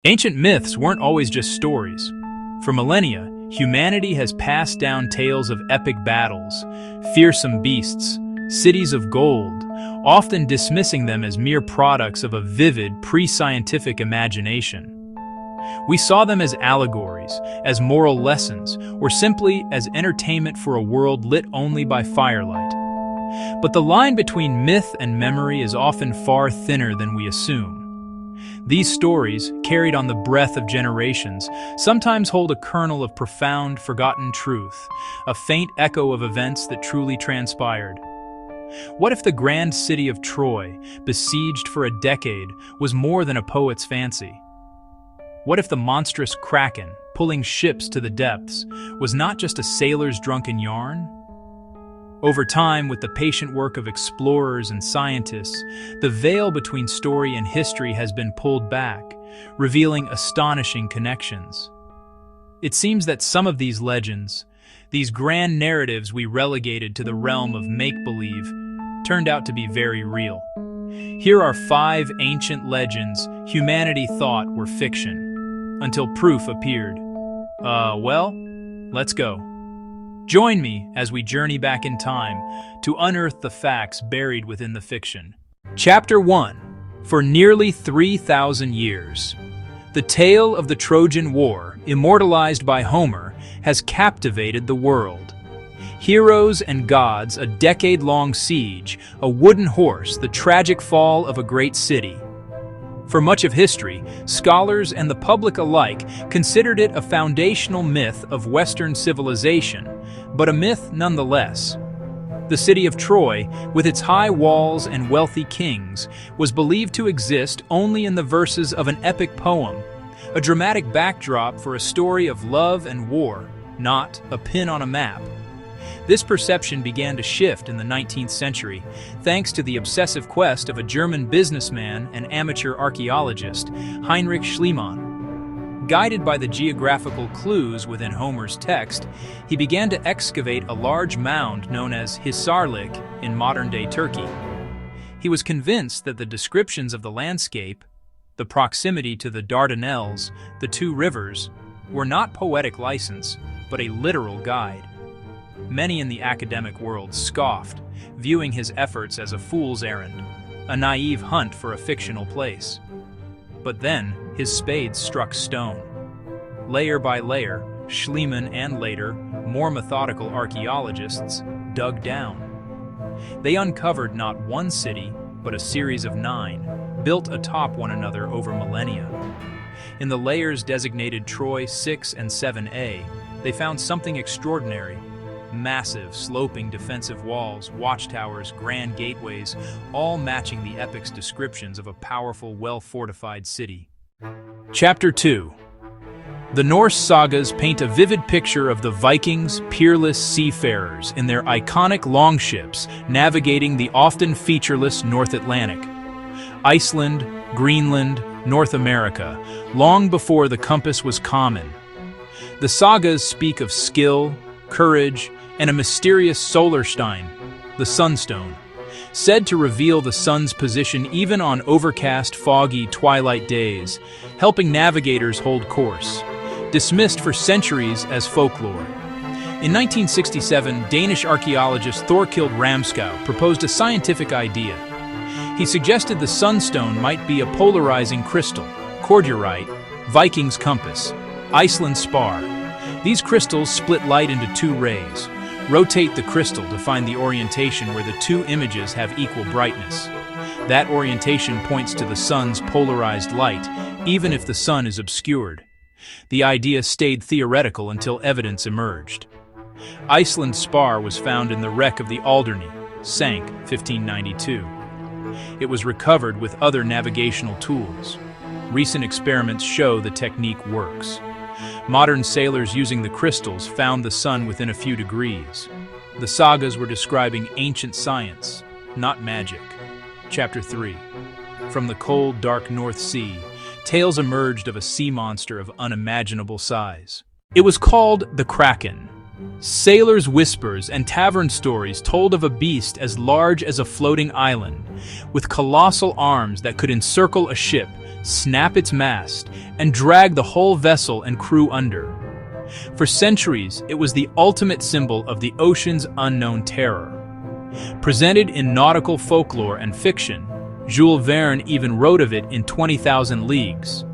Ancient myths weren't always just stories. For millennia, humanity has passed down tales of epic battles, fearsome beasts, cities of gold, often dismissing them as mere products of a vivid, pre-scientific imagination. We saw them as allegories, as moral lessons, or simply as entertainment for a world lit only by firelight. But the line between myth and memory is often far thinner than we assume. These stories, carried on the breath of generations, sometimes hold a kernel of profound, forgotten truth, a faint echo of events that truly transpired. What if the grand city of Troy, besieged for a decade, was more than a poet's fancy? What if the monstrous Kraken, pulling ships to the depths, was not just a sailor's drunken yarn? Over time, with the patient work of explorers and scientists, the veil between story and history has been pulled back, revealing astonishing connections. It seems that some of these legends, these grand narratives we relegated to the realm of make-believe, turned out to be very real. Here are 5 ancient legends humanity thought were fiction, until proof appeared. Well, let's go. Join me as we journey back in time to unearth the facts buried within the fiction. Chapter 1. For nearly 3,000 years. The tale of the Trojan War, immortalized by Homer, has captivated the world. Heroes and gods, a decade-long siege, a wooden horse, the tragic fall of a great city. For much of history, scholars and the public alike considered it a foundational myth of Western civilization, but a myth nonetheless. The city of Troy, with its high walls and wealthy kings, was believed to exist only in the verses of an epic poem, a dramatic backdrop for a story of love and war, not a pin on a map. This perception began to shift in the 19th century, thanks to the obsessive quest of a German businessman and amateur archaeologist, Heinrich Schliemann. Guided by the geographical clues within Homer's text, he began to excavate a large mound known as Hisarlik in modern-day Turkey. He was convinced that the descriptions of the landscape, the proximity to the Dardanelles, the 2 rivers, were not poetic license, but a literal guide. Many in the academic world scoffed, viewing his efforts as a fool's errand, a naive hunt for a fictional place. But then, his spades struck stone. Layer by layer, Schliemann and later, more methodical archaeologists dug down. They uncovered not one city, but a series of 9, built atop one another over millennia. In the layers designated Troy 6 and 7A, they found something extraordinary. Massive, sloping defensive walls, watchtowers, grand gateways, all matching the epic's descriptions of a powerful, well-fortified city. Chapter 2. The Norse sagas paint a vivid picture of the Vikings, peerless seafarers in their iconic longships navigating the often featureless North Atlantic. Iceland, Greenland, North America, long before the compass was common. The sagas speak of skill, courage, and a mysterious solarstein, the Sunstone, said to reveal the sun's position even on overcast, foggy twilight days, helping navigators hold course. Dismissed for centuries as folklore. In 1967, Danish archaeologist Thorkild Ramskau proposed a scientific idea. He suggested the sunstone might be a polarizing crystal, cordierite, Viking's compass, Iceland's spar. These crystals split light into 2 rays. Rotate the crystal to find the orientation where the 2 images have equal brightness. That orientation points to the sun's polarized light, even if the sun is obscured. The idea stayed theoretical until evidence emerged. Iceland's spar was found in the wreck of the Alderney, sank 1592. It was recovered with other navigational tools. Recent experiments show the technique works. Modern sailors using the crystals found the sun within a few degrees. The sagas were describing ancient science, not magic. Chapter 3. From the cold, dark North Sea, tales emerged of a sea monster of unimaginable size. It was called the Kraken. Sailors' whispers and tavern stories told of a beast as large as a floating island, with colossal arms that could encircle a ship, snap its mast, and drag the whole vessel and crew under. For centuries, it was the ultimate symbol of the ocean's unknown terror. Presented in nautical folklore and fiction, Jules Verne even wrote of it in 20,000 Leagues.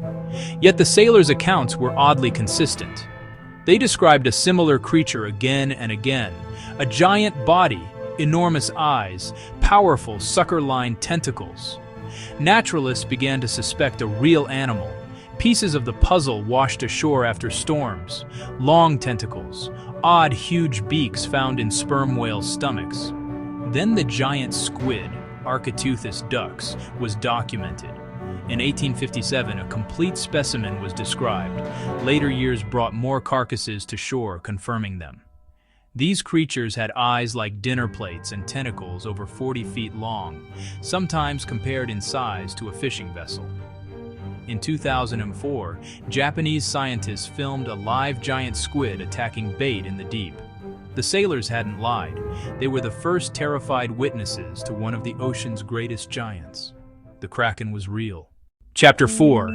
Yet the sailors' accounts were oddly consistent. They described a similar creature again and again, a giant body, enormous eyes, powerful sucker-lined tentacles. Naturalists began to suspect a real animal. Pieces of the puzzle washed ashore after storms, long tentacles, odd huge beaks found in sperm whale stomachs. Then the giant squid, Architeuthis dux, was documented. In 1857, a complete specimen was described. Later years brought more carcasses to shore, confirming them. These creatures had eyes like dinner plates and tentacles over 40 feet long, sometimes compared in size to a fishing vessel. In 2004, Japanese scientists filmed a live giant squid attacking bait in the deep. The sailors hadn't lied. They were the first terrified witnesses to one of the ocean's greatest giants. The Kraken was real. Chapter 4.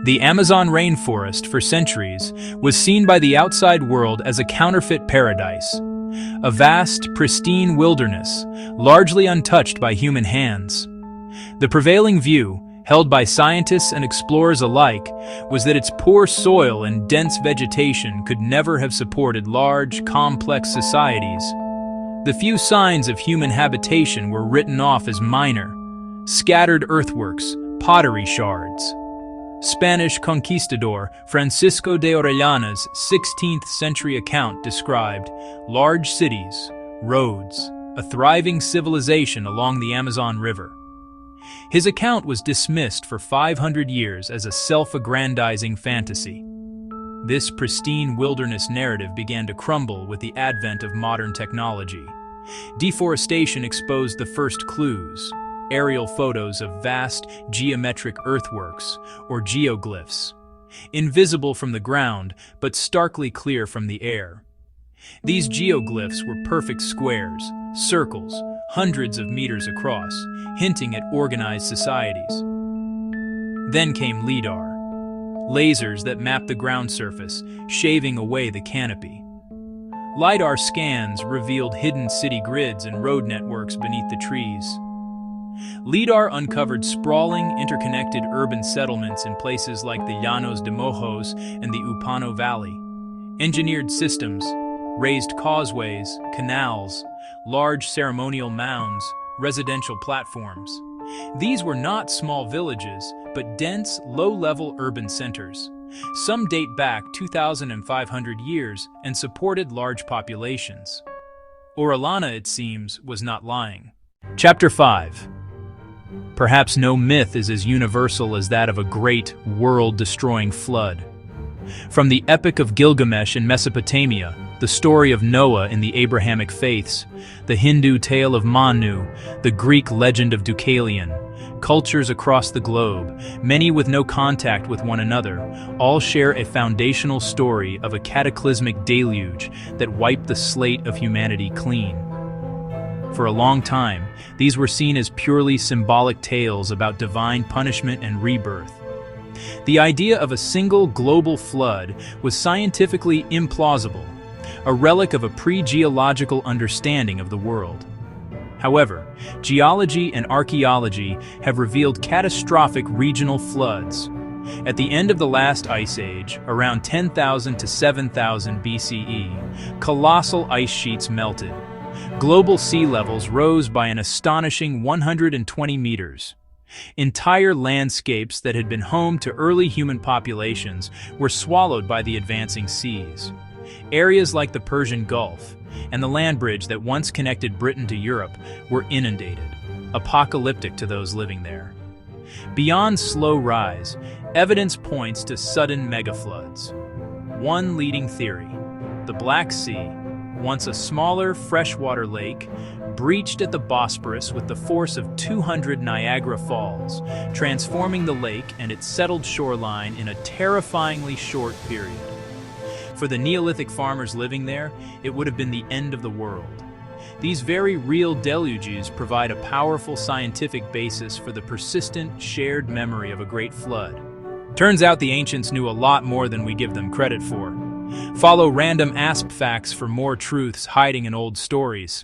The Amazon rainforest, for centuries, was seen by the outside world as a counterfeit paradise. A vast, pristine wilderness, largely untouched by human hands. The prevailing view, held by scientists and explorers alike, was that its poor soil and dense vegetation could never have supported large, complex societies. The few signs of human habitation were written off as minor: scattered earthworks, pottery shards. Spanish conquistador Francisco de Orellana's 16th century account described large cities, roads, a thriving civilization along the Amazon River. His account was dismissed for 500 years as a self-aggrandizing fantasy. This pristine wilderness narrative began to crumble with the advent of modern technology. Deforestation exposed the first clues: aerial photos of vast geometric earthworks, or geoglyphs, invisible from the ground but starkly clear from the air. These geoglyphs were perfect squares, circles, hundreds of meters across, hinting at organized societies. Then came LIDAR, lasers that mapped the ground surface, shaving away the canopy. LIDAR scans revealed hidden city grids and road networks beneath the trees. LIDAR uncovered sprawling, interconnected urban settlements in places like the Llanos de Mojos and the Upano Valley. Engineered systems, raised causeways, canals, large ceremonial mounds, residential platforms. These were not small villages, but dense, low-level urban centers. Some date back 2,500 years and supported large populations. Orellana, it seems, was not lying. Chapter 5. Perhaps no myth is as universal as that of a great, world-destroying flood. From the Epic of Gilgamesh in Mesopotamia, the story of Noah in the Abrahamic faiths, the Hindu tale of Manu, the Greek legend of Deucalion, cultures across the globe, many with no contact with one another, all share a foundational story of a cataclysmic deluge that wiped the slate of humanity clean. For a long time, these were seen as purely symbolic tales about divine punishment and rebirth. The idea of a single global flood was scientifically implausible, a relic of a pre-geological understanding of the world. However, geology and archaeology have revealed catastrophic regional floods. At the end of the last ice age, around 10,000 to 7,000 BCE, colossal ice sheets melted. Global sea levels rose by an astonishing 120 meters. Entire landscapes that had been home to early human populations were swallowed by the advancing seas. Areas like the Persian Gulf and the land bridge that once connected Britain to Europe were inundated, apocalyptic to those living there. Beyond slow rise, evidence points to sudden megafloods. One leading theory: the Black Sea, once a smaller freshwater lake, breached at the Bosporus with the force of 200 Niagara Falls, transforming the lake and its settled shoreline in a terrifyingly short period. For the Neolithic farmers living there, it would have been the end of the world. These very real deluges provide a powerful scientific basis for the persistent, shared memory of a great flood. Turns out the ancients knew a lot more than we give them credit for. Follow random Asp Facts for more truths hiding in old stories.